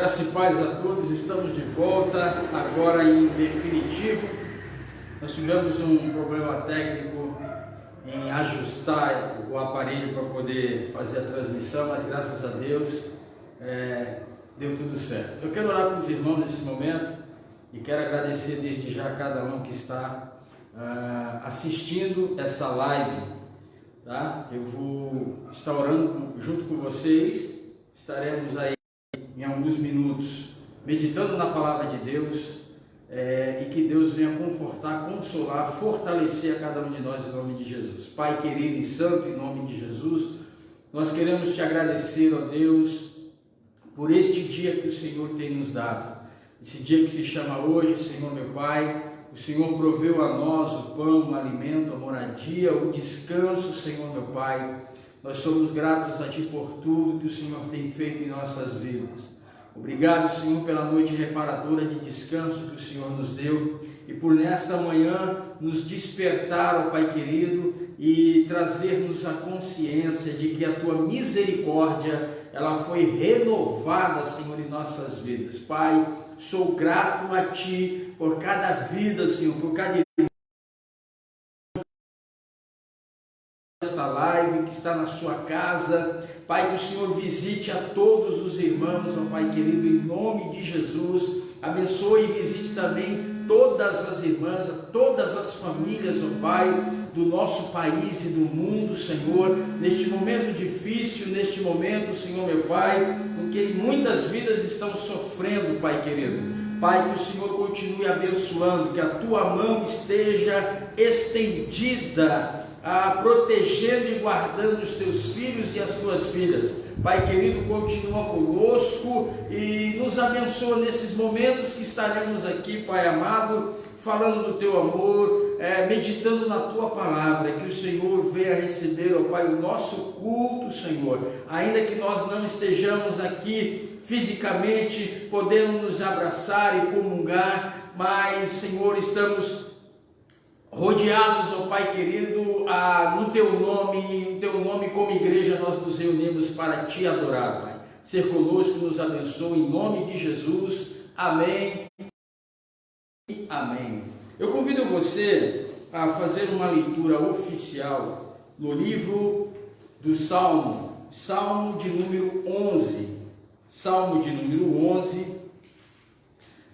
Graça e paz a todos, estamos de volta, agora em definitivo. Nós tivemos um problema técnico em ajustar o aparelho para poder fazer a transmissão, mas graças a Deus deu tudo certo. Eu quero orar para os irmãos nesse momento e quero agradecer desde já a cada um que está assistindo essa live, tá? Eu vou estar orando junto com vocês, estaremos aí em alguns minutos meditando na palavra de Deus e que Deus venha confortar, consolar, fortalecer a cada um de nós em nome de Jesus. Pai querido e santo, em nome de Jesus, nós queremos te agradecer, ó Deus, por este dia que o Senhor tem nos dado, esse dia que se chama hoje, Senhor meu Pai. O Senhor proveu a nós o pão, o alimento, a moradia, o descanso, Senhor meu Pai. Nós somos gratos a Ti por tudo que o Senhor tem feito em nossas vidas. Obrigado, Senhor, pela noite reparadora de descanso que o Senhor nos deu e por nesta manhã nos despertar, ó Pai querido, e trazer-nos a consciência de que a Tua misericórdia, ela foi renovada, Senhor, em nossas vidas. Pai, sou grato a Ti por cada vida, Senhor, por cada esta live que está na sua casa. Pai, que o Senhor visite a todos os irmãos, ó Pai querido, em nome de Jesus. Abençoe e visite também todas as irmãs, todas as famílias, ó Pai, do nosso país e do mundo, Senhor, neste momento difícil, neste momento, Senhor meu Pai, em que muitas vidas estão sofrendo, Pai querido. Pai, que o Senhor continue abençoando, que a Tua mão esteja estendida, protegendo e guardando os Teus filhos e as Tuas filhas. Pai querido, continua conosco e nos abençoa nesses momentos que estaremos aqui, Pai amado, falando do Teu amor, meditando na Tua palavra. Que o Senhor venha receber, ó Pai, o nosso culto, Senhor, ainda que nós não estejamos aqui fisicamente podendo nos abraçar e comungar, mas, Senhor, estamos rodeados, ó Pai querido, no Teu nome como igreja nós nos reunimos para Te adorar, Pai. Ser conosco, nos abençoe em nome de Jesus, amém, amém. Eu convido você a fazer uma leitura oficial no livro do Salmo de número 11, Salmo de número 11,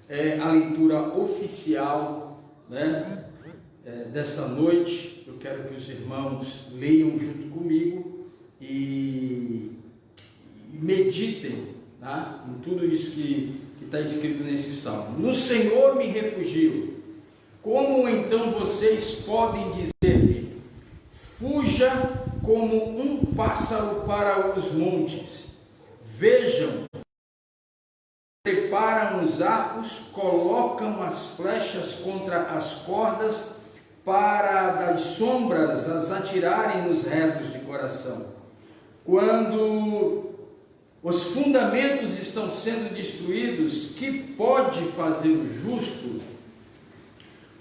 é a leitura oficial, né? Dessa noite. Eu quero que os irmãos leiam junto comigo e meditem, tá, em tudo isso que está escrito nesse salmo. No Senhor me refugio. Como então vocês podem dizer-me: fuja como um pássaro para os montes? Vejam, preparam os arcos, colocam as flechas contra as cordas, para das sombras as atirarem nos retos de coração. Quando os fundamentos estão sendo destruídos, que pode fazer o justo?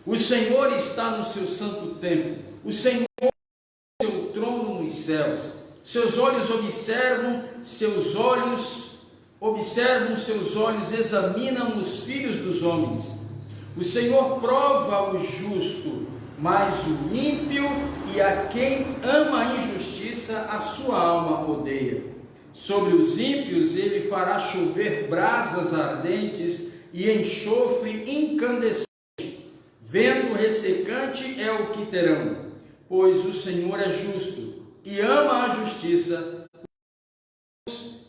O Senhor está no seu santo templo, o Senhor no seu trono nos céus. Seus olhos observam, seus olhos examinam os filhos dos homens. O Senhor prova o justo, mas o ímpio e a quem ama a injustiça, a sua alma odeia. Sobre os ímpios ele fará chover brasas ardentes e enxofre incandescente. Vento ressecante é o que terão, pois o Senhor é justo e ama a justiça.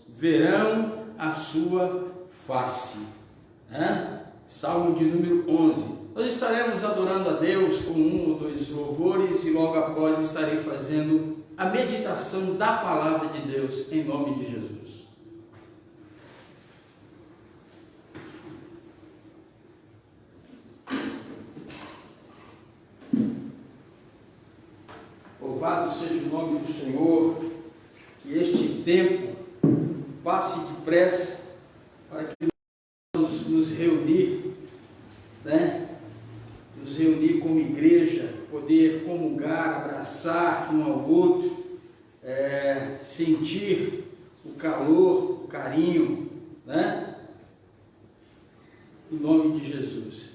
Verão a sua face. Salmo de número 11. Nós estaremos adorando a Deus com um ou dois louvores e logo após estarei fazendo a meditação da palavra de Deus em nome de Jesus. Louvado seja o nome do Senhor, que este tempo passe depressa para que nos reunir, né? Nos reunir como igreja, poder comungar, abraçar um ao outro, sentir o calor, o carinho, né? de Jesus.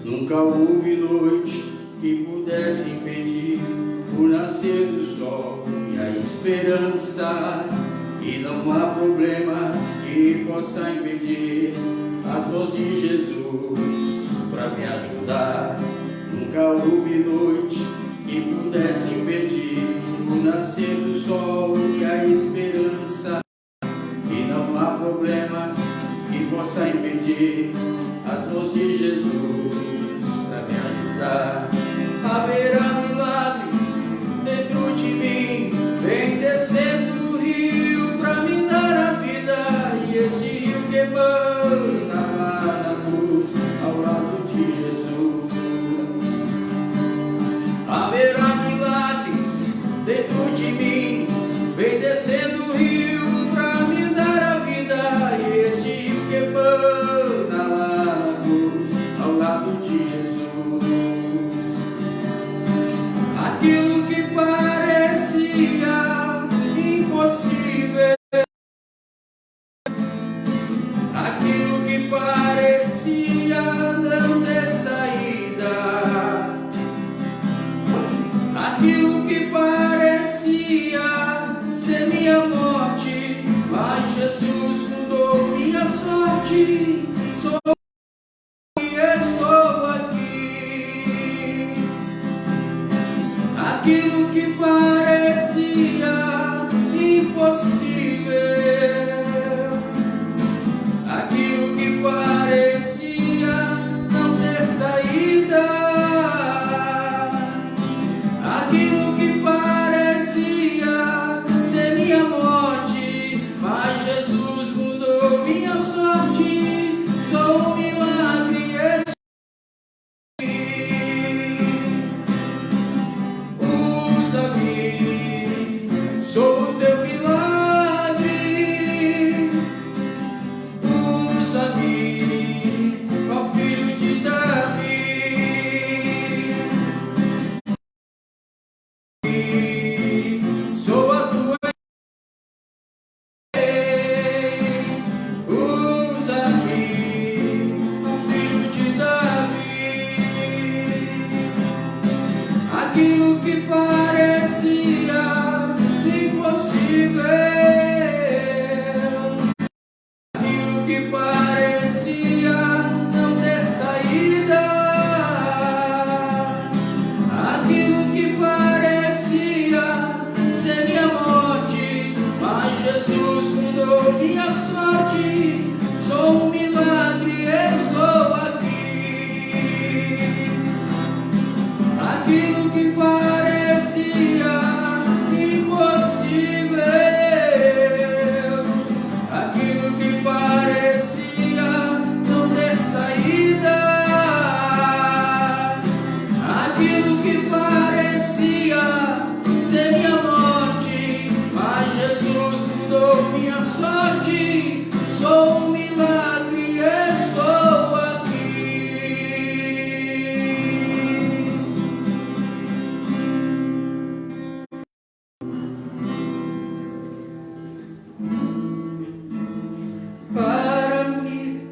Nunca houve noite que pudesse impedir o nascer do sol e a esperança, e não há problemas que possa impedir as mãos de Jesus para me ajudar. Nunca houve noite que pudesse impedir o nascer do sol e a esperança, e não há problemas que possa impedir as mãos de Jesus para me ajudar. Haverá milagre dentro de mim, vem descendo o rio para me dar a vida, e esse rio que emana lá na cruz, ao lado de Jesus. Haverá milagres dentro de mim, vem descendo o rio para me dar a vida, e esse rio que emana lá na cruz, ao lado de Jesus. Aquilo que parecia impossível, aquilo que parecia não ter saída, aquilo que parecia ser minha morte, mas Jesus mudou minha sorte. Estou aqui. Aquilo que parecia impossível, aquilo que parecia não ter saída, aquilo que parecia ser minha morte, mas Jesus mudou minha sorte. Sou um milagre. Sou o teu milagre, usa-me, ó filho de Davi. Sou a tua lei, usa-me, ó filho de Davi. Aquilo que parecia impossível, aquilo que parecia não ter saída, aquilo que parecia ser minha morte, mas Jesus mudou minha sorte. Sou um milagre, estou aqui. Aquilo que parecia impossível, aquilo que parecia não ter saída, aquilo que parecia ser minha morte, mas Jesus mudou minha sorte. Sou um milagre, estou aqui. Para mim,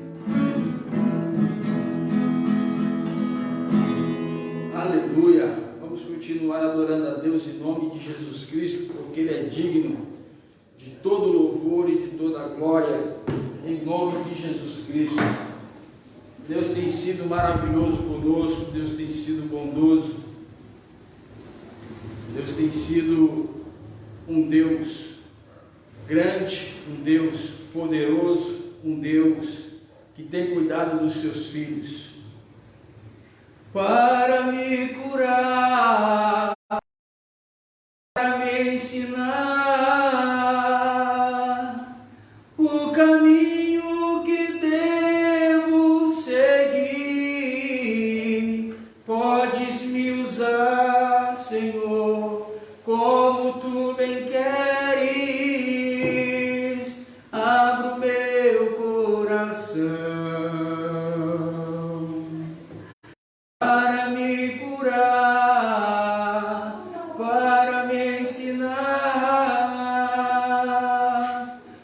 aleluia. Vamos continuar adorando a Deus em nome de Jesus Cristo, porque Ele é digno de todo louvor e de toda glória, em nome de Jesus Cristo. Deus tem sido maravilhoso conosco, Deus tem sido bondoso, Deus tem sido um Deus grande, um Deus poderoso, um Deus que tem cuidado dos seus filhos. Para me curar, para me ensinar o caminho que devo seguir. Podes me usar, Senhor, como tu bem queres. Abra o meu coração para me curar, para me ensinar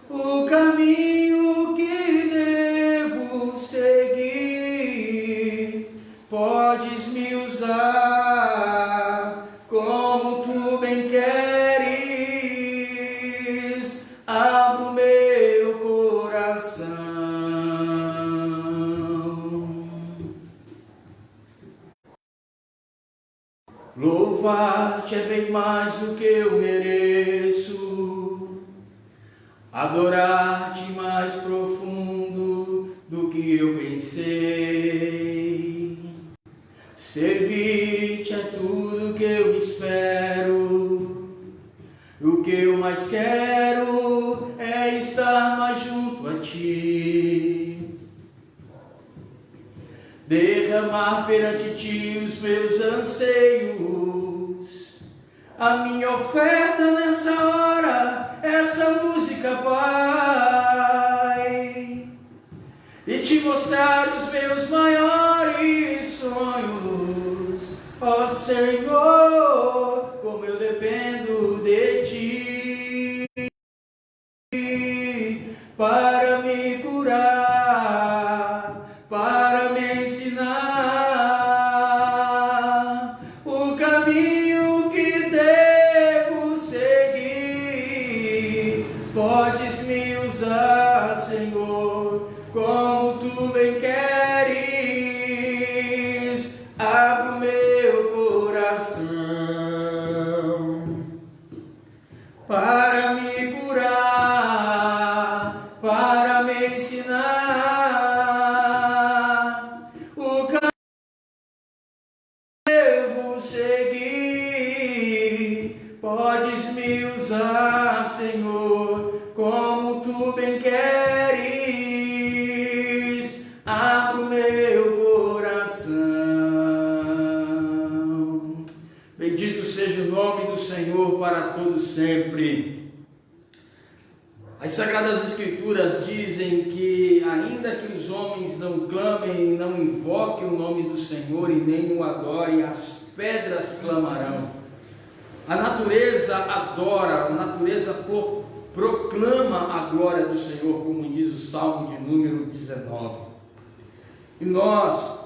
o caminho que devo seguir. Podes me usar como tu bem queres. Abra o meu coração. Louvar-te é bem mais do que eu mereço, adorar-te mais profundo do que eu pensei, servir-te é tudo que eu espero, o que eu mais quero é estar mais junto a ti, derramar perante ti os meus anseios, a minha oferta nessa hora, essa música, Pai, e te mostrar os meus maiores sonhos, ó Senhor, como eu dependo de ti, para me curar, para me ensinar o caminho que devo seguir. Podes me usar, Senhor, como tu bem queres. Abra o meu coração para me curar, para me ensinar o caminho que devo seguir. Podes me usar, Senhor, como tu bem queres. Abra o meu coração. Bendito seja o nome do Senhor para todos sempre. As Sagradas Escrituras dizem que, ainda que os homens não clamem e não invoquem o nome do Senhor e nem o adorem, as pedras clamarão. A natureza adora, a natureza proclama a glória do Senhor, como diz o Salmo de número 19. E nós,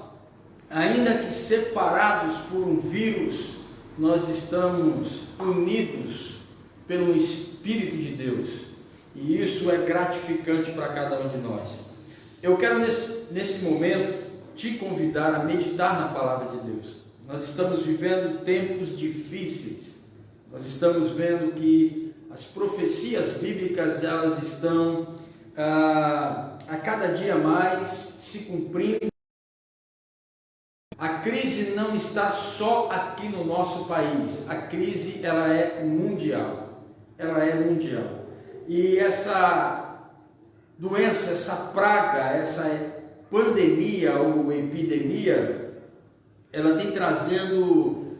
ainda que separados por um vírus, nós estamos unidos pelo Espírito de Deus. E isso é gratificante para cada um de nós. Eu quero nesse momento te convidar a meditar na palavra de Deus. Nós estamos vivendo tempos difíceis. Nós estamos vendo que as profecias bíblicas elas estão a cada dia mais se cumprindo. A crise não está só aqui no nosso país. A crise ela é mundial. Ela é mundial. E essa doença, essa praga, essa pandemia ou epidemia, ela tem trazido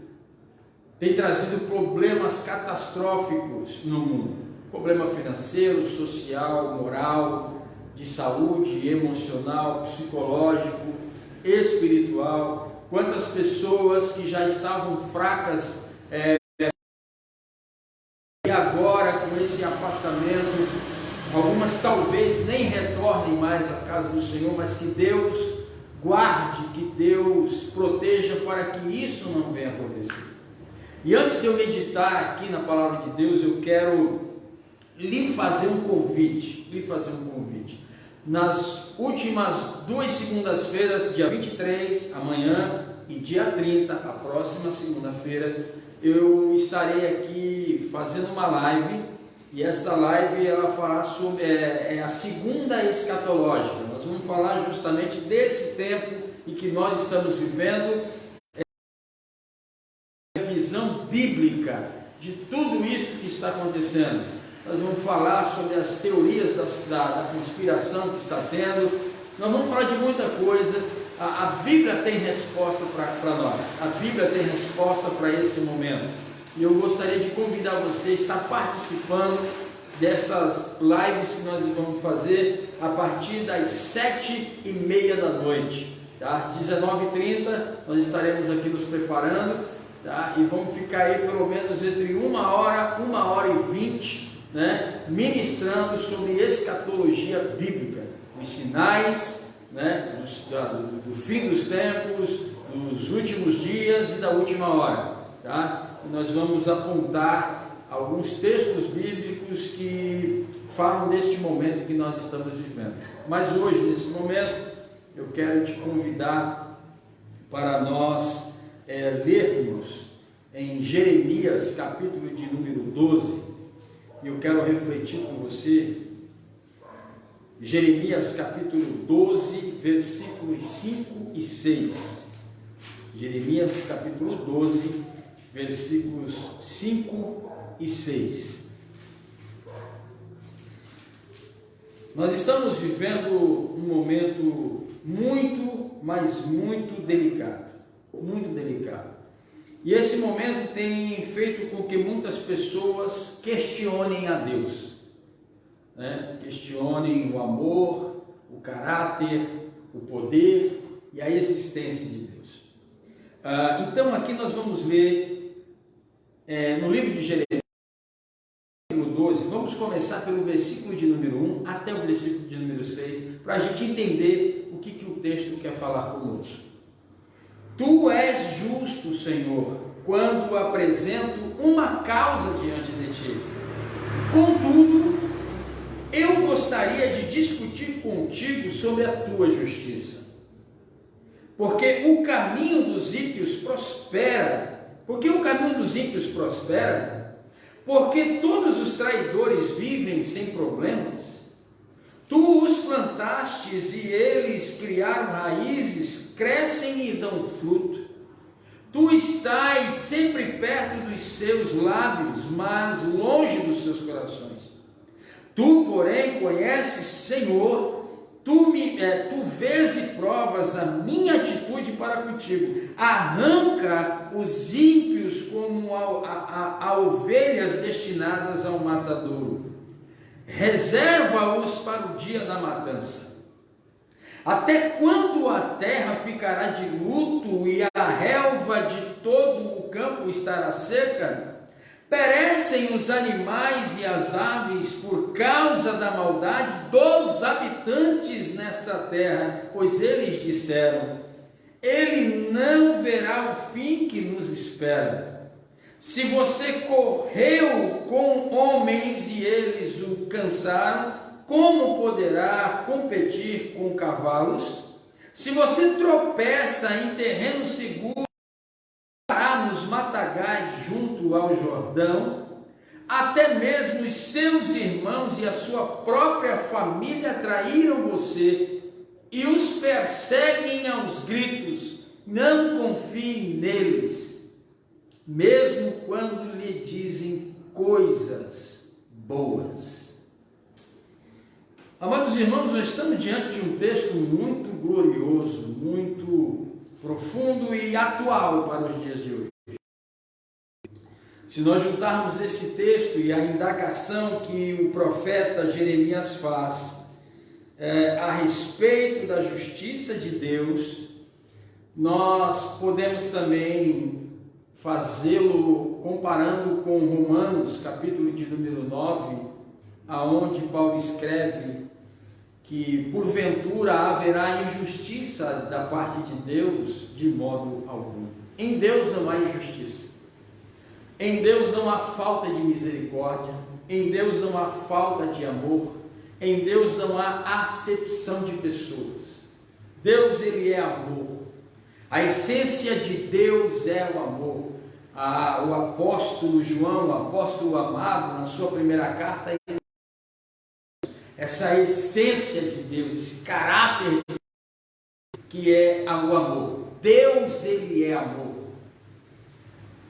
problemas catastróficos no mundo. Problema financeiro, social, moral, de saúde, emocional, psicológico, espiritual. Quantas pessoas que já estavam fracas e agora com esse afastamento, algumas talvez nem retornem mais à casa do Senhor, mas que Deus guarde, que Deus proteja para que isso não venha acontecer. E antes de eu meditar aqui na palavra de Deus, eu quero lhe fazer um convite. Nas últimas 2 segundas-feiras, dia 23, amanhã, e dia 30, a próxima segunda-feira, eu estarei aqui fazendo uma live, e essa live ela falará sobre a segunda escatológica. Nós vamos falar justamente desse tempo em que nós estamos vivendo, visão bíblica de tudo isso que está acontecendo. Nós vamos falar sobre as teorias da conspiração que está tendo. Nós vamos falar de muita coisa. A Bíblia tem resposta para nós. A Bíblia tem resposta para esse momento. E eu gostaria de convidar você a estar participando dessas lives que nós vamos fazer a partir das 7h30 da noite. Tá? 19h30 nós estaremos aqui nos preparando, tá? E vamos ficar aí pelo menos entre 1h20, né? Ministrando sobre escatologia bíblica, os sinais, né? do fim dos tempos, dos últimos dias e da última hora. Tá? E nós vamos apontar alguns textos bíblicos que falam deste momento que nós estamos vivendo. Mas hoje, nesse momento, eu quero te convidar para nós lermos em Jeremias, capítulo de número 12, e eu quero refletir com você, Jeremias capítulo 12, versículos 5 e 6. Jeremias capítulo 12, versículos 5 e 6. Nós estamos vivendo um momento muito, mas muito delicado, muito delicado. E esse momento tem feito com que muitas pessoas questionem a Deus, né? Questionem o amor, o caráter, o poder e a existência de Deus. Então aqui nós vamos ler no livro de Jeremias, capítulo 12, vamos começar pelo versículo de número 1 até o versículo de número 6, para a gente entender o que o texto quer falar conosco. Tu és justo, Senhor, quando apresento uma causa diante de ti. Contudo, eu gostaria de discutir contigo sobre a tua justiça. Porque o caminho dos ímpios prospera. Porque o caminho dos ímpios prospera? Porque todos os traidores vivem sem problemas. Tu os plantastes e eles criaram raízes, crescem e dão fruto. Tu estás sempre perto dos seus lábios, mas longe dos seus corações. Tu, porém, conheces, Senhor, tu vês e provas a minha atitude para contigo. Arranca os ímpios como a ovelhas destinadas ao matadouro. Reserva-os para o dia da matança. Até quando a terra ficará de luto e a relva de todo o campo estará seca? Perecem os animais e as aves por causa da maldade dos habitantes nesta terra, pois eles disseram: ele não verá o fim que nos espera. Se você correu com homens e eles o cansaram, como poderá competir com cavalos? Se você tropeça em terreno seguro, nos matagais junto ao Jordão, até mesmo os seus irmãos e a sua própria família traíram você e os perseguem aos gritos. Não confie neles, mesmo quando lhe dizem coisas boas. Amados irmãos, nós estamos diante de um texto muito glorioso, muito profundo e atual para os dias de hoje. Se nós juntarmos esse texto e a indagação que o profeta Jeremias faz a respeito da justiça de Deus, nós podemos também fazê-lo comparando com Romanos, capítulo de número 9, aonde Paulo escreve que porventura haverá injustiça da parte de Deus de modo algum. Em Deus não há injustiça. Em Deus não há falta de misericórdia, em Deus não há falta de amor, em Deus não há acepção de pessoas. Deus, ele é amor. A essência de Deus é o amor. O apóstolo João, o apóstolo amado, na sua primeira carta, essa essência de Deus, esse caráter de Deus, que é o amor. Deus, ele é amor.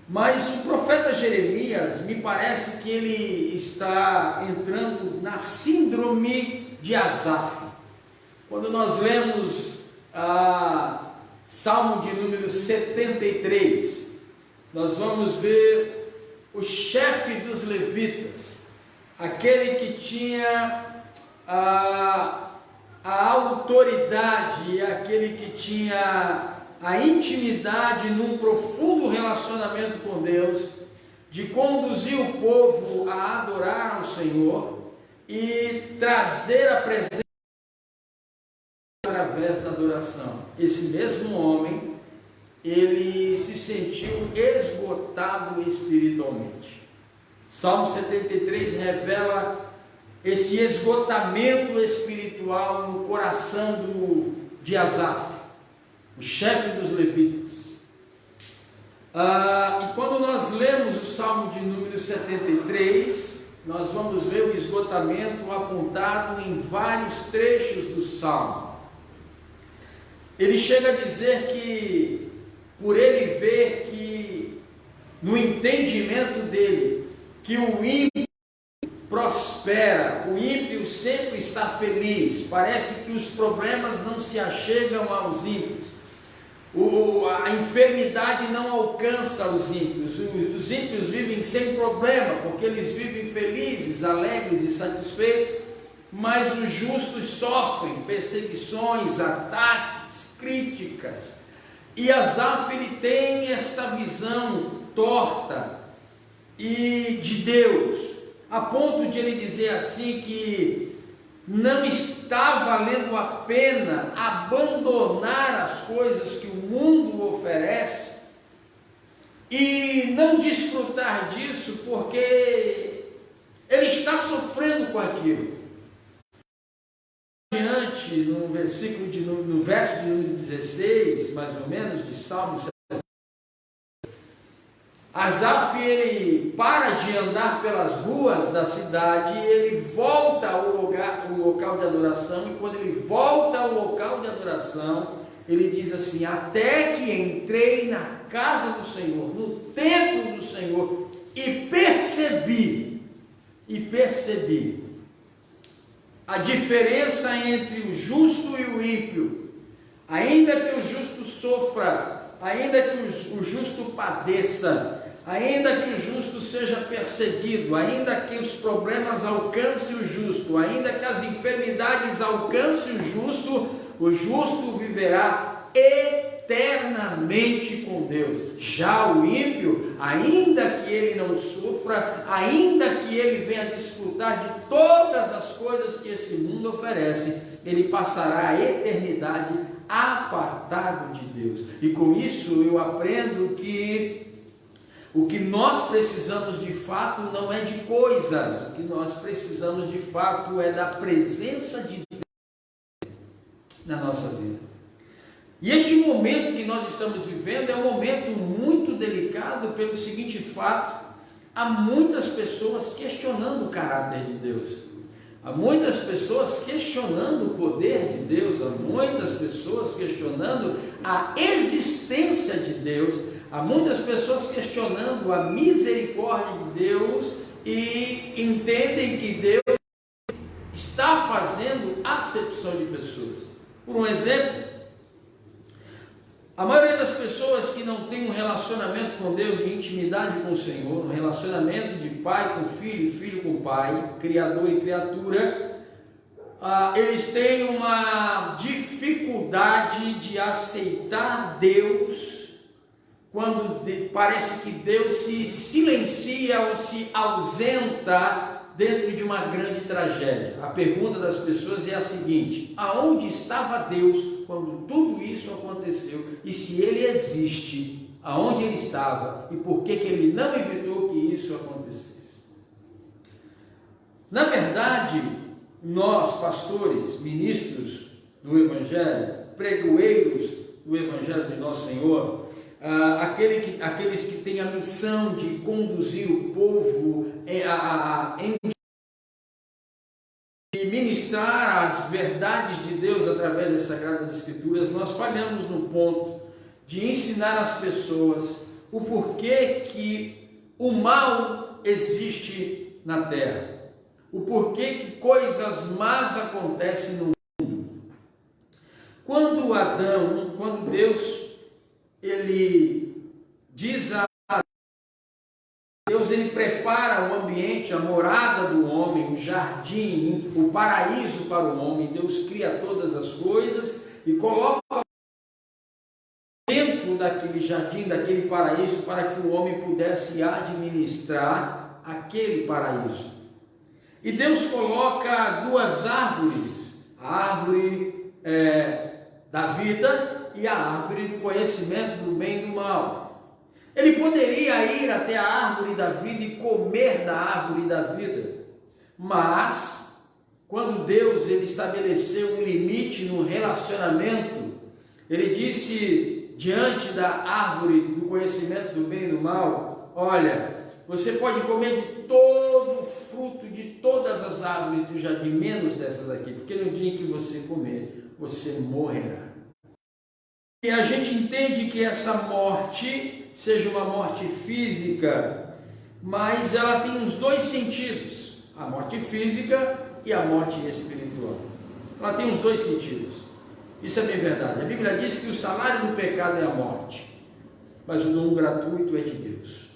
Mas o profeta Jeremias, me parece que ele está entrando na síndrome de Asaf. Quando nós lemos Salmo de número 73, nós vamos ver o chefe dos levitas, aquele que tinha a autoridade, aquele que tinha a intimidade num profundo relacionamento com Deus, de conduzir o povo a adorar ao Senhor e trazer a presença através da adoração. Esse mesmo homem, ele se sentiu esgotado espiritualmente. Salmo 73 revela esse esgotamento espiritual no coração de Asaf, o chefe dos levitas. E quando nós lemos o Salmo de número 73, nós vamos ver o esgotamento apontado em vários trechos do Salmo. Ele chega a dizer que, por ele ver que, no entendimento dele, que o ímpio prospera, o ímpio sempre está feliz, parece que os problemas não se achegam aos ímpios, a enfermidade não alcança os ímpios, os ímpios vivem sem problema, porque eles vivem felizes, alegres e satisfeitos, mas os justos sofrem perseguições, ataques, críticas. E Asaf, ele tem esta visão torta e de Deus, a ponto de ele dizer assim que não está valendo a pena abandonar as coisas que o mundo oferece e não desfrutar disso, porque ele está sofrendo com aquilo. Adiante, no verso de número 16, mais ou menos, de Salmo 70, Asaf, ele para de andar pelas ruas da cidade, ele volta ao local de adoração, e quando ele volta ao local de adoração, ele diz assim: até que entrei na casa do Senhor, no templo do Senhor, e percebi a diferença entre o justo e o ímpio. Ainda que o justo sofra, ainda que o justo padeça, ainda que o justo seja perseguido, ainda que os problemas alcancem o justo, ainda que as enfermidades alcancem o justo viverá eternamente com Deus. Já o ímpio, ainda que ele não sofra, ainda que ele venha desfrutar de todas as coisas que esse mundo oferece, ele passará a eternidade apartado de Deus. E com isso eu aprendo que o que nós precisamos de fato não é de coisas, o que nós precisamos de fato é da presença de Deus na nossa vida. E este momento que nós estamos vivendo é um momento muito delicado pelo seguinte fato: há muitas pessoas questionando o caráter de Deus, há muitas pessoas questionando o poder de Deus, há muitas pessoas questionando a existência de Deus, há muitas pessoas questionando a misericórdia de Deus e entendem que Deus está fazendo acepção de pessoas. Por um exemplo, a maioria das pessoas que não tem um relacionamento com Deus, de intimidade com o Senhor, um relacionamento de pai com filho, filho com pai, criador e criatura, eles têm uma dificuldade de aceitar Deus quando parece que Deus se silencia ou se ausenta dentro de uma grande tragédia. A pergunta das pessoas é a seguinte: aonde estava Deus quando tudo isso aconteceu? E se Ele existe, aonde Ele estava? E por que Ele não evitou que isso acontecesse? Na verdade, nós, pastores, ministros do Evangelho, pregoeiros do Evangelho de Nosso Senhor, aqueles que têm a missão de conduzir o povo e ministrar as verdades de Deus através das Sagradas Escrituras, nós falhamos no ponto de ensinar as pessoas o porquê que o mal existe na terra, o porquê que coisas más acontecem no mundo. Quando Deus, ele diz a Deus, ele prepara o ambiente, a morada do homem, o jardim, o paraíso para o homem. Deus cria todas as coisas e coloca dentro daquele jardim, daquele paraíso, para que o homem pudesse administrar aquele paraíso. E Deus coloca duas árvores, a árvore da vida e a árvore do conhecimento do bem e do mal. Ele poderia ir até a árvore da vida e comer da árvore da vida, mas quando Deus ele estabeleceu um limite no relacionamento, ele disse diante da árvore do conhecimento do bem e do mal: olha, você pode comer de todo o fruto de todas as árvores do jardim, menos dessas aqui, porque no dia em que você comer, você morrerá. E a gente entende que essa morte seja uma morte física, mas ela tem os dois sentidos, a morte física e a morte espiritual. Ela tem os dois sentidos. Isso é bem verdade. A Bíblia diz que o salário do pecado é a morte, mas o dom gratuito é de Deus.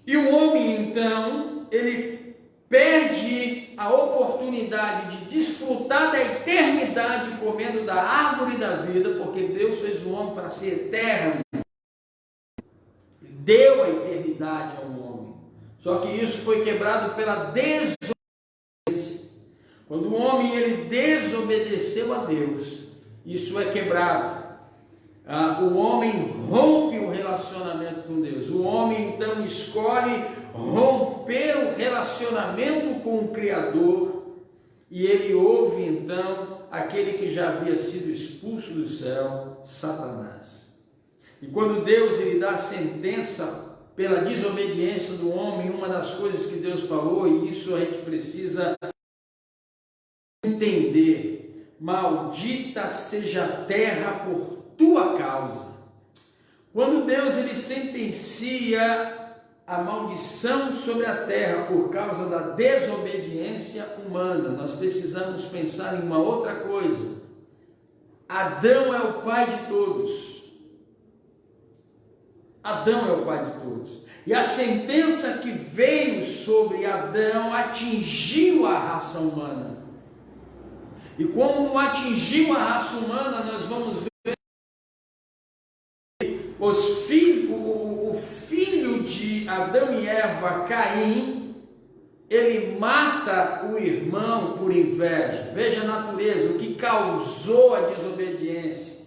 E o homem, então, ele perde a oportunidade de desfrutar da eternidade comendo da árvore da vida, porque Deus fez o homem para ser eterno. Deu a eternidade ao homem. Só que isso foi quebrado pela desobediência. Quando o homem ele desobedeceu a Deus, isso é quebrado. O homem rompe o relacionamento com Deus. O homem então escolhe romper o relacionamento com o Criador, e ele ouve então aquele que já havia sido expulso do céu, Satanás. E quando Deus ele dá a sentença pela desobediência do homem, uma das coisas que Deus falou, e isso a gente precisa entender: maldita seja a terra por tua causa. Quando Deus ele sentencia a maldição sobre a terra por causa da desobediência humana, nós precisamos pensar em uma outra coisa. Adão é o pai de todos. Adão é o pai de todos. E a sentença que veio sobre Adão atingiu a raça humana. E quando atingiu a raça humana, nós vamos ver o filho de Adão e Eva, Caim, ele mata o irmão por inveja. Veja a natureza, o que causou a desobediência.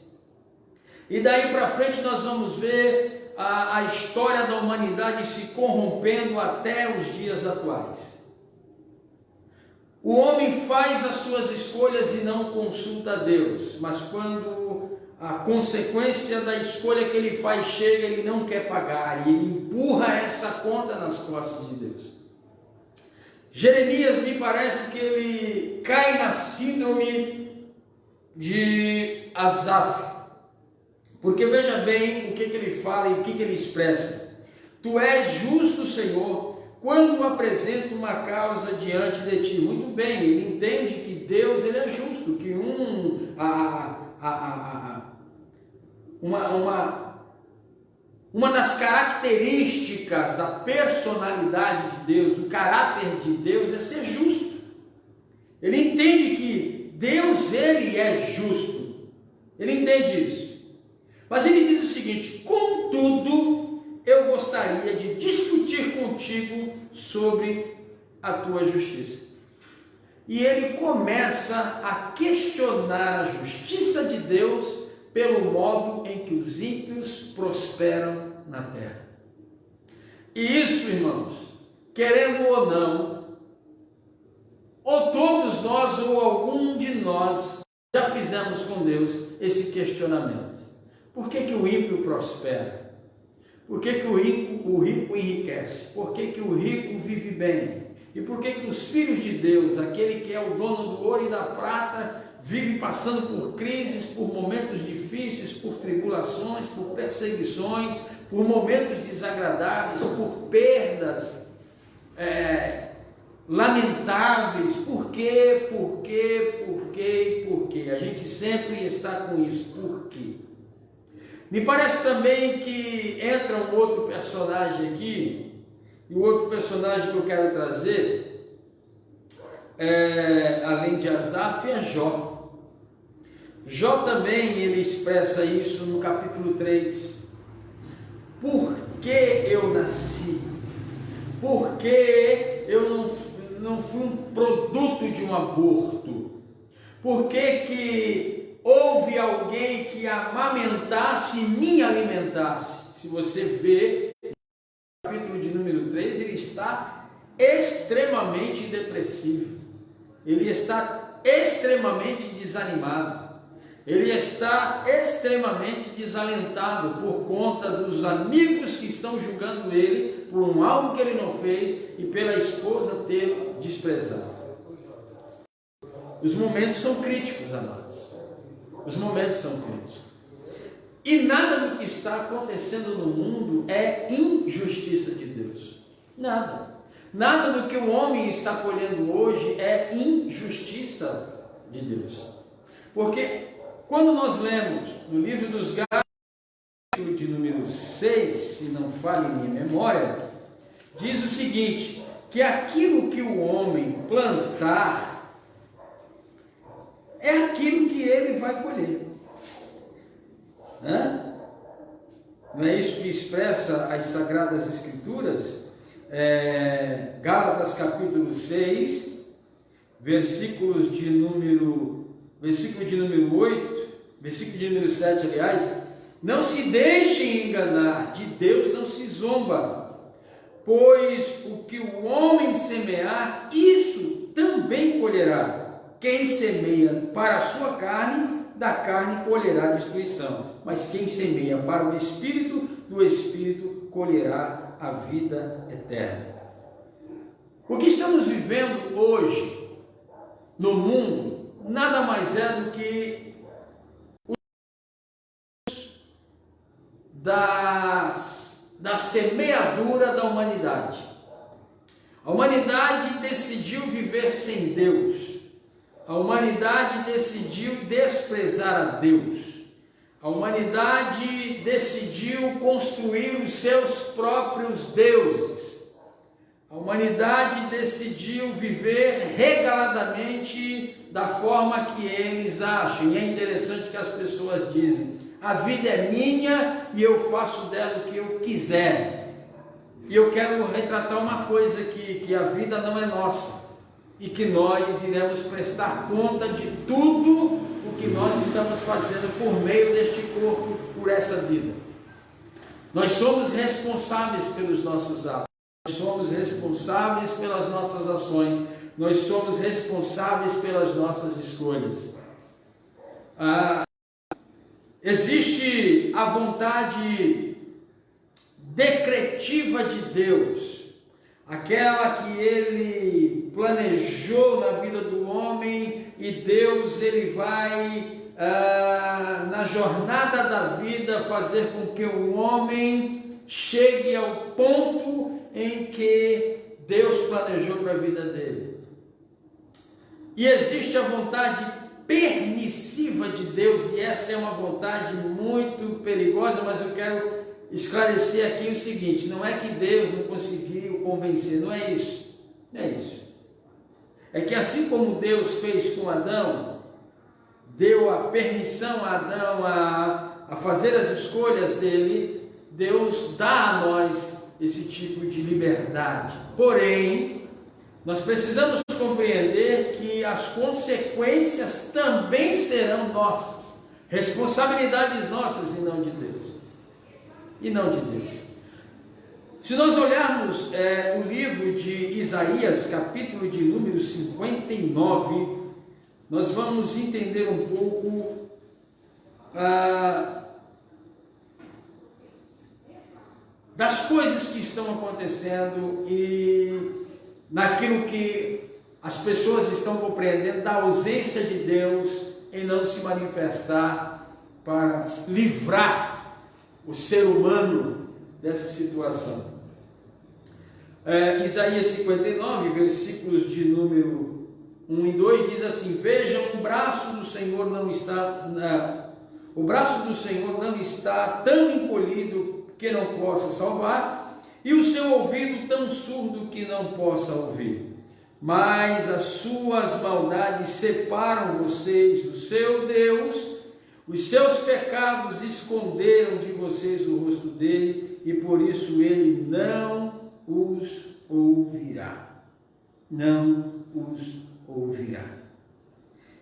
E daí para frente nós vamos ver a história da humanidade se corrompendo até os dias atuais. O homem faz as suas escolhas e não consulta a Deus, mas quando a consequência da escolha que ele faz chega, ele não quer pagar, e ele empurra essa conta nas costas de Deus. Jeremias, me parece que ele cai na síndrome de Asaf, porque veja bem o que ele fala e o que ele expressa. Tu és justo, Senhor, quando apresento uma causa diante de ti. Muito bem, ele entende que Deus ele é justo, que uma das características da personalidade de Deus, o caráter de Deus é ser justo. Ele entende que Deus ele é justo. Ele entende isso. Mas ele diz o seguinte: contudo, eu gostaria de discutir contigo sobre a tua justiça. E ele começa a questionar a justiça de Deus pelo modo em que os ímpios prosperam na terra. E isso, irmãos, querendo ou não, ou todos nós ou algum de nós já fizemos com Deus esse questionamento. Por que o ímpio prospera? Por que o rico enriquece? Por que o rico vive bem? E por que os filhos de Deus, aquele que é o dono do ouro e da prata, vive passando por crises, por momentos difíceis, por tribulações, por perseguições, por momentos desagradáveis, por perdas lamentáveis. Por quê? Por quê? Por quê? Por quê? A gente sempre está com isso. Por quê? Me parece também que entra um outro personagem aqui, e o outro personagem que eu quero trazer, além de Asaf, é Jó. Jó também, ele expressa isso no capítulo 3. Por que eu nasci? Por que eu não fui um produto de um aborto? Por que houve alguém que amamentasse e me alimentasse? Se você vê, no capítulo de número 3, ele está extremamente depressivo. Ele está extremamente desanimado. Ele está extremamente desalentado por conta dos amigos que estão julgando ele por algo que ele não fez e pela esposa tê-lo desprezado. Os momentos são críticos, amados. Os momentos são críticos. E nada do que está acontecendo no mundo é injustiça de Deus. Nada. Nada do que o homem está colhendo hoje é injustiça de Deus. Porque quando nós lemos no livro dos Gálatas, de número 6, se não falha em minha memória, diz o seguinte, que aquilo que o homem plantar é aquilo que ele vai colher. Não é isso que expressa as Sagradas Escrituras? Gálatas capítulo 6, versículo de número 8, versículo de número 7, aliás: não se deixem enganar, de Deus não se zomba, pois o que o homem semear, isso também colherá. Quem semeia para a sua carne, da carne colherá destruição, mas quem semeia para o Espírito, do Espírito colherá a vida eterna. O que estamos vivendo hoje no mundo nada mais é do que da semeadura da humanidade. A humanidade decidiu viver sem Deus. A humanidade decidiu desprezar a Deus. A humanidade decidiu construir os seus próprios deuses. A humanidade decidiu viver regaladamente da forma que eles acham. E é interessante que as pessoas dizem: a vida é minha e eu faço dela o que eu quiser. E eu quero retratar uma coisa aqui, que a vida não é nossa. E que nós iremos prestar conta de tudo o que nós estamos fazendo por meio deste corpo, por essa vida. Nós somos responsáveis pelos nossos atos, nós somos responsáveis pelas nossas ações, nós somos responsáveis pelas nossas escolhas. Existe a vontade decretiva de Deus, aquela que Ele planejou na vida do homem, e Deus ele vai na jornada da vida fazer com que o homem chegue ao ponto em que Deus planejou para a vida dele. E existe a vontade permissiva de Deus, e essa é uma vontade muito perigosa, mas eu quero esclarecer aqui o seguinte: não é que Deus não conseguiu convencer, não é isso, não é isso. É que assim como Deus fez com Adão, deu a permissão a Adão a fazer as escolhas dele, Deus dá a nós esse tipo de liberdade. Porém, nós precisamos compreender que as consequências também serão nossas, responsabilidades nossas e não de Deus. E não de Deus. Se nós olharmos o livro de Isaías, capítulo de número 59, nós vamos entender um pouco das coisas que estão acontecendo e naquilo que as pessoas estão compreendendo da ausência de Deus em não se manifestar para livrar o ser humano dessa situação. Isaías 59, versículos de número 1 e 2 diz assim: vejam, o braço do Senhor não está tão encolhido que não possa salvar, e o seu ouvido tão surdo que não possa ouvir. Mas as suas maldades separam vocês do seu Deus, os seus pecados esconderam de vocês o rosto dele, e por isso ele não os ouvirá. Não os ouvirá.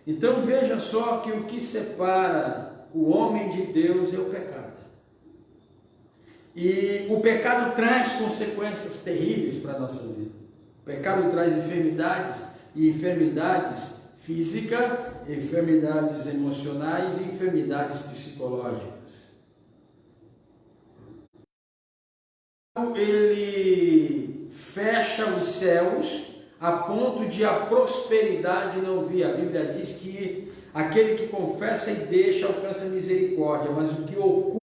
Então veja só que o que separa o homem de Deus é o pecado. E o pecado traz consequências terríveis para a nossa vida. O pecado traz enfermidades, e enfermidades físicas, enfermidades emocionais e enfermidades psicológicas. Ele fecha os céus a ponto de a prosperidade não vir. A Bíblia diz que aquele que confessa e deixa alcança misericórdia, mas o que oculta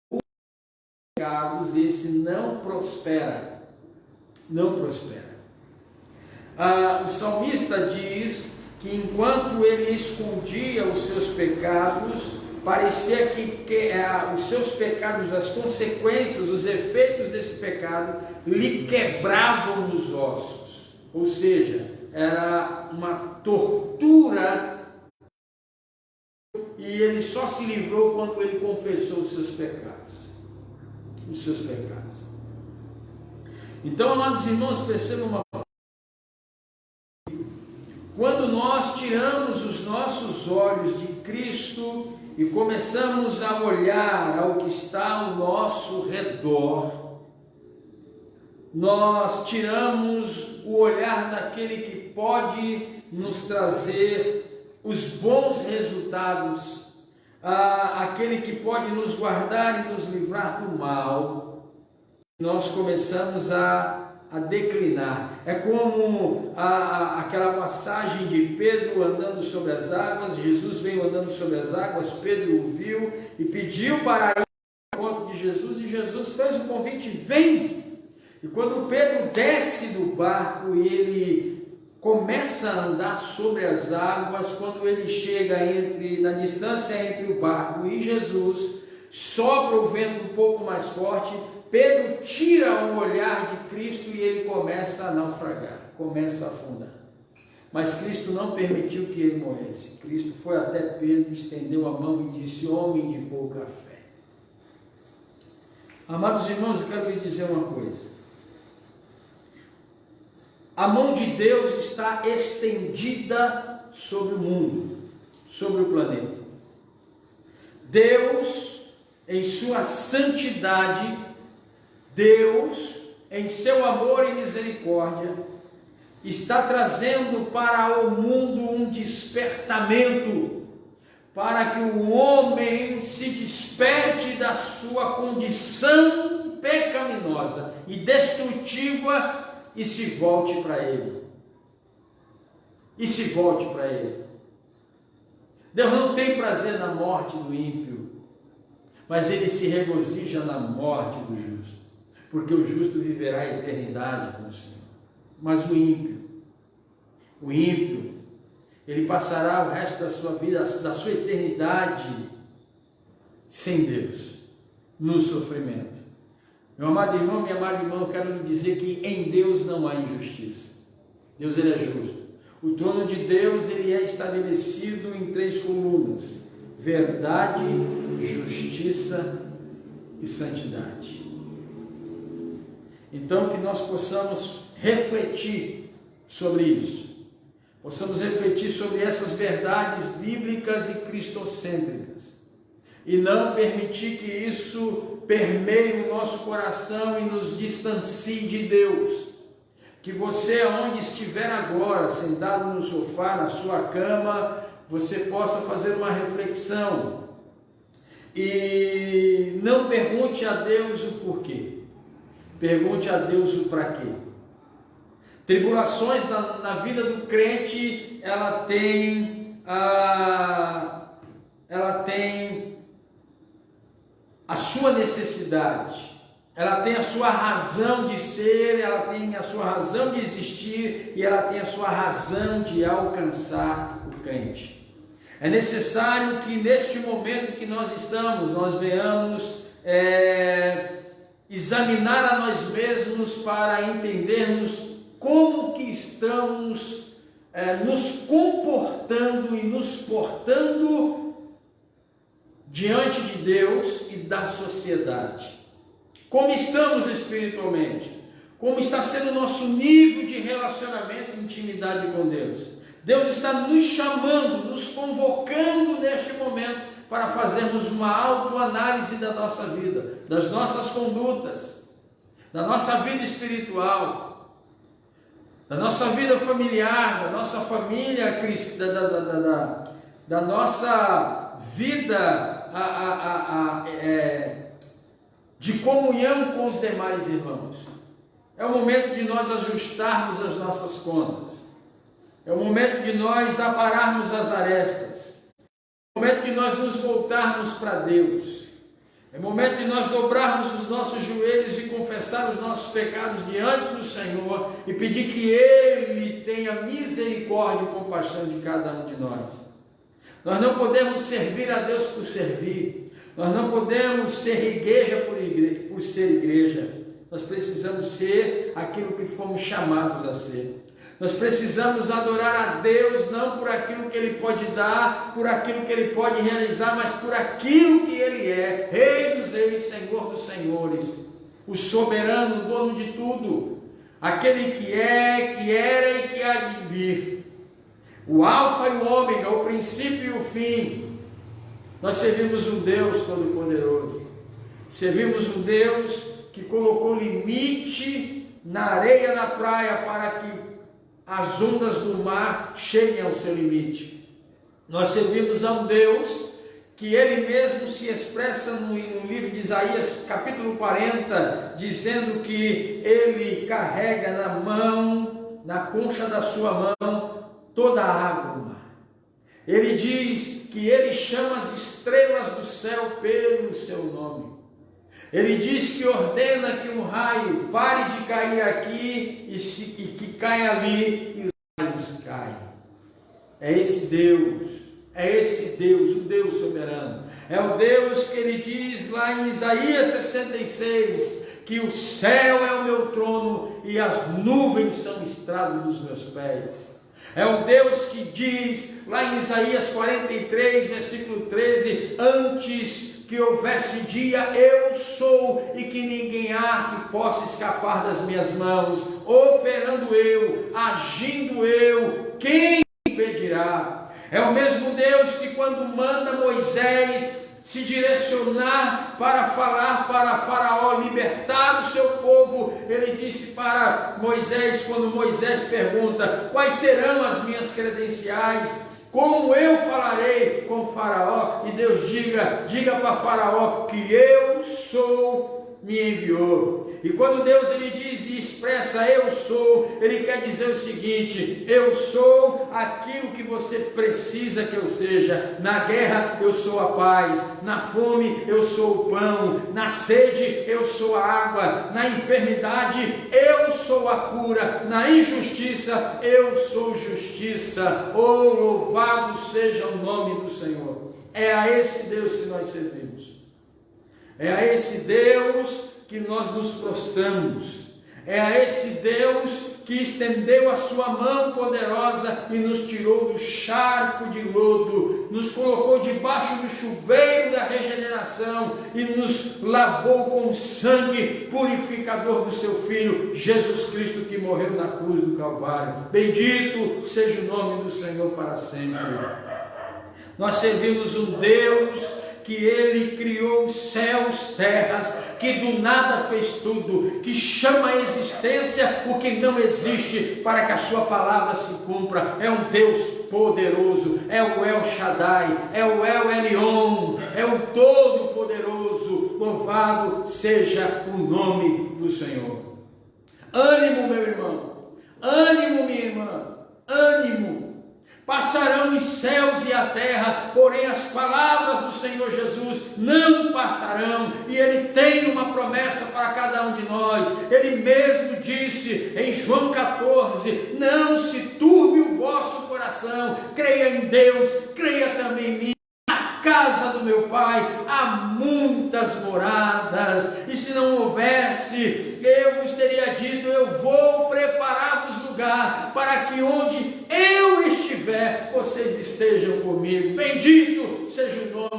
pecados, esse não prospera. Não prospera. O salmista diz que enquanto ele escondia os seus pecados, parecia que os seus pecados, as consequências, os efeitos desse pecado lhe quebravam os ossos. Ou seja, era uma tortura, e ele só se livrou quando ele confessou os seus pecados. Os seus pecados. Então, amados irmãos, percebam uma coisa. Quando nós tiramos os nossos olhos de Cristo e começamos a olhar ao que está ao nosso redor, nós tiramos o olhar daquele que pode nos trazer os bons resultados, aquele que pode nos guardar e nos livrar do mal. Nós começamos a declinar. É como aquela passagem de Pedro andando sobre as águas. Jesus veio andando sobre as águas, Pedro o viu e pediu para ir ao encontro de Jesus, e Jesus fez o convite: vem. E quando Pedro desce do barco e ele começa a andar sobre as águas, quando ele chega na distância entre o barco e Jesus, sopra o vento um pouco mais forte, Pedro tira o olhar de Cristo e ele começa a naufragar, começa a afundar. Mas Cristo não permitiu que ele morresse. Cristo foi até Pedro, estendeu a mão e disse: homem de pouca fé. Amados irmãos, eu quero lhe dizer uma coisa. A mão de Deus está estendida sobre o mundo, sobre o planeta. Deus, em sua santidade, Deus, em seu amor e misericórdia, está trazendo para o mundo um despertamento, para que o homem se desperte da sua condição pecaminosa e destrutiva e se volte para Ele. E se volte para Ele. Deus não tem prazer na morte do ímpio, mas Ele se regozija na morte do justo, porque o justo viverá a eternidade com o Senhor. Mas o ímpio, ele passará o resto da sua vida, da sua eternidade, sem Deus, no sofrimento. Meu amado irmão, minha amada irmã, eu quero lhe dizer que em Deus não há injustiça. Deus, ele é justo. O trono de Deus, ele é estabelecido em 3 colunas: verdade, justiça e santidade. Então, que nós possamos refletir sobre isso, possamos refletir sobre essas verdades bíblicas e cristocêntricas, e não permitir que isso permeie o nosso coração e nos distancie de Deus. Que você, onde estiver agora, sentado no sofá, na sua cama, você possa fazer uma reflexão e não pergunte a Deus o porquê, pergunte a Deus o para quê. Tribulações na vida do crente, ela tem sua necessidade, ela tem a sua razão de ser, ela tem a sua razão de existir e ela tem a sua razão de alcançar o crente. É necessário que neste momento que nós estamos, nós venhamos examinar a nós mesmos para entendermos como que estamos nos comportando e nos portando diante de Deus e da sociedade. Como estamos espiritualmente? Como está sendo o nosso nível de relacionamento e intimidade com Deus? Deus está nos chamando, nos convocando neste momento para fazermos uma autoanálise da nossa vida, das nossas condutas, da nossa vida espiritual, da nossa vida familiar, da nossa família cristã, da nossa vida de comunhão com os demais irmãos. É o momento de nós ajustarmos as nossas contas. É o momento de nós apararmos as arestas. É o momento de nós nos voltarmos para Deus. É o momento de nós dobrarmos os nossos joelhos e confessar os nossos pecados diante do Senhor e pedir que Ele tenha misericórdia e compaixão de cada um de nós. Nós não podemos servir a Deus por servir. Nós não podemos ser igreja por ser igreja. Nós precisamos ser aquilo que fomos chamados a ser. Nós precisamos adorar a Deus não por aquilo que Ele pode dar, por aquilo que Ele pode realizar, mas por aquilo que Ele é, Rei dos Reis, Senhor dos Senhores, o soberano, dono de tudo, aquele que é, que era e que há de vir, o Alfa e o Ômega, o princípio e o fim. Nós servimos um Deus Todo-Poderoso, servimos um Deus que colocou limite na areia da praia para que as ondas do mar cheguem ao seu limite. Nós servimos a um Deus que Ele mesmo se expressa no livro de Isaías, capítulo 40, dizendo que Ele carrega na mão, na concha da sua mão, toda a água do mar. Ele diz que Ele chama as estrelas do céu pelo seu nome. Ele diz que ordena que um raio pare de cair aqui e que caia ali e os raios caem. É esse Deus, o Deus soberano. É o Deus que Ele diz lá em Isaías 66, que o céu é o meu trono e as nuvens são o estrado dos meus pés. É o Deus que diz lá em Isaías 43, versículo 13, antes que houvesse dia, eu sou, e que ninguém há que possa escapar das minhas mãos, operando eu, agindo eu, quem impedirá? É o mesmo Deus que quando manda Moisés se direcionar para falar para Faraó, libertar o seu povo, ele disse para Moisés, quando Moisés pergunta, quais serão as minhas credenciais? Como eu falarei com Faraó? E Deus diga para Faraó que eu sou, me enviou. E quando Deus ele diz e expressa eu sou, ele quer dizer o seguinte: eu sou aquilo que você precisa que eu seja. Na guerra eu sou a paz, na fome eu sou o pão, na sede eu sou a água, na enfermidade eu sou a cura, na injustiça eu sou justiça. Oh, louvado seja o nome do Senhor. É a esse Deus que nós servimos. É a esse Deus que nós nos prostramos. É a esse Deus que estendeu a sua mão poderosa e nos tirou do charco de lodo, nos colocou debaixo do chuveiro da regeneração e nos lavou com o sangue purificador do seu Filho, Jesus Cristo, que morreu na cruz do Calvário. Bendito seja o nome do Senhor para sempre. Nós servimos um Deus que Ele criou os céus, terras, que do nada fez tudo, que chama a existência o que não existe, para que a sua palavra se cumpra. É um Deus poderoso, é o El Shaddai, é o El Elyon, é o Todo-Poderoso. Louvado seja o nome do Senhor. Ânimo, meu irmão, ânimo, minha irmã, ânimo. Passarão os céus e a terra, porém as palavras do Senhor Jesus não passarão. E Ele tem uma promessa para cada um de nós. Ele mesmo disse em João 14: não se turbe o vosso coração, creia em Deus, creia também em mim. Na casa do meu Pai há muitas moradas, e se não houvesse, eu vos teria dito: eu vou preparar-vos lugar, para que onde eu estiver, vocês estejam comigo. Bendito seja o nome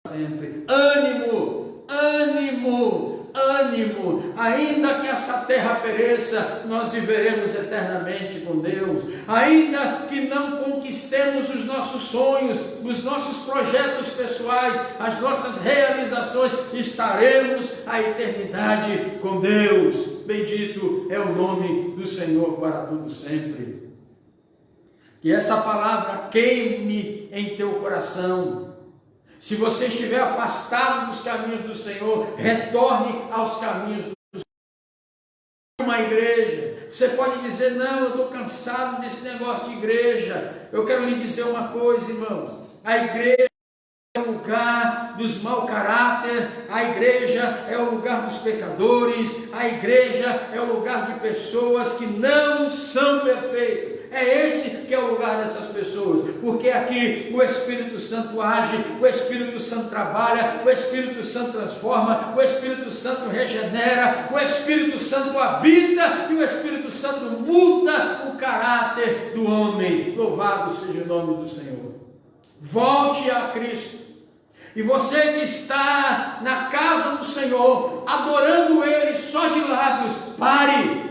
sempre. Ânimo, ânimo, ânimo. Ainda que essa terra pereça, nós viveremos eternamente com Deus. Ainda que não conquistemos os nossos sonhos, os nossos projetos pessoais, as nossas realizações, estaremos a eternidade com Deus. Bendito é o nome do Senhor para tudo sempre. Que essa palavra queime em teu coração. Se você estiver afastado dos caminhos do Senhor, retorne aos caminhos do Senhor. Uma igreja, você pode dizer: não, eu estou cansado desse negócio de igreja. Eu quero lhe dizer uma coisa, irmãos: a igreja é o lugar dos mau caráter, a igreja é o lugar dos pecadores, a igreja é o lugar de pessoas que não são perfeitas. É esse que é o lugar dessas pessoas, porque aqui o Espírito Santo age, o Espírito Santo trabalha, o Espírito Santo transforma, o Espírito Santo regenera, o Espírito Santo habita e o Espírito Santo muda o caráter do homem. Louvado seja o nome do Senhor. Volte a Cristo. E você que está na casa do Senhor, adorando Ele só de lábios, pare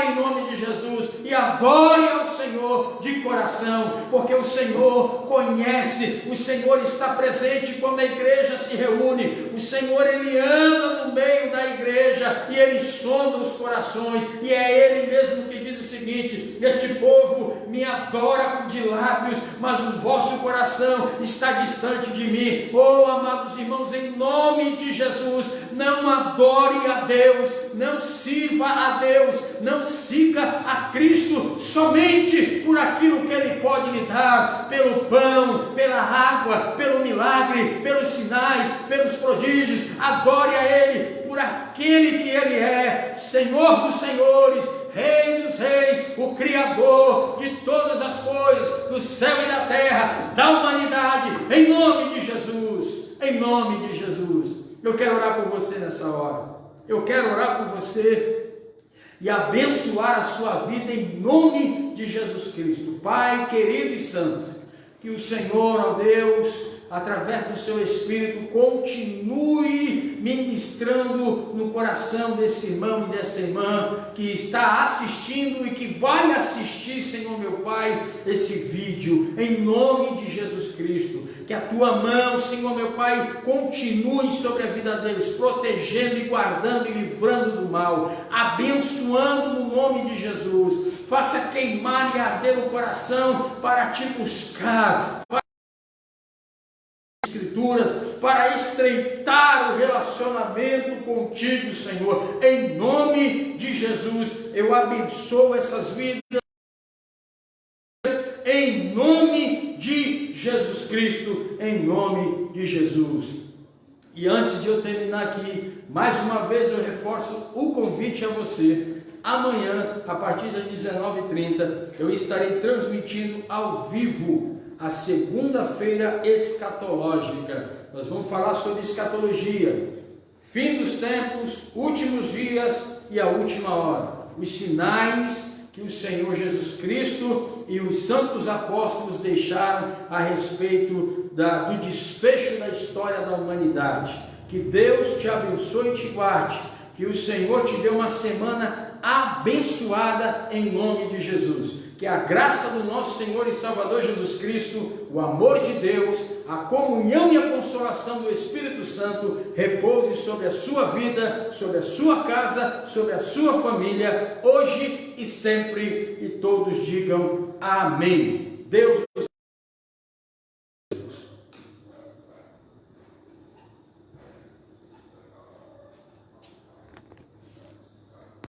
em nome de Jesus e adore ao Senhor de coração, porque o Senhor conhece, o Senhor está presente quando a igreja se reúne, o Senhor Ele anda no meio da igreja e Ele sonda os corações, e é Ele mesmo que diz o seguinte: este povo me adora de lábios, mas o vosso coração está distante de mim. Oh, amados irmãos, em nome de Jesus, não adore a Deus, não sirva a Deus, não siga a Cristo somente por aquilo que Ele pode lhe dar, pelo pão, pela água, pelo milagre, pelos sinais, pelos prodígios. Adore a Ele por aquele que Ele é: Senhor dos senhores, Rei dos reis, o Criador de todas as coisas, do céu e da terra, da humanidade, em nome de Jesus, em nome de Jesus. Eu quero orar por você nessa hora, eu quero orar por você e abençoar a sua vida em nome de Jesus Cristo. Pai querido e santo, que o Senhor, ó Deus, através do seu Espírito, continue ministrando no coração desse irmão e dessa irmã que está assistindo e que vai assistir, Senhor meu Pai, esse vídeo, em nome de Jesus Cristo. Que a tua mão, Senhor meu Pai, continue sobre a vida deles, protegendo e guardando e livrando do mal, abençoando no nome de Jesus. Faça queimar e arder o coração para te buscar, Escrituras, para estreitar o relacionamento contigo, Senhor. Em nome de Jesus, eu abençoo essas vidas, em nome de Jesus Cristo, em nome de Jesus. E antes de eu terminar aqui, mais uma vez eu reforço o convite a você. Amanhã, a partir das 19h30, eu estarei transmitindo ao vivo a segunda-feira escatológica. Nós vamos falar sobre escatologia, fim dos tempos, últimos dias e a última hora. Os sinais que o Senhor Jesus Cristo e os santos apóstolos deixaram a respeito do desfecho da história da humanidade. Que Deus te abençoe e te guarde. Que o Senhor te dê uma semana abençoada em nome de Jesus. Que a graça do nosso Senhor e Salvador Jesus Cristo, o amor de Deus, a comunhão e a consolação do Espírito Santo repouse sobre a sua vida, sobre a sua casa, sobre a sua família, hoje e sempre, e todos digam amém. Deus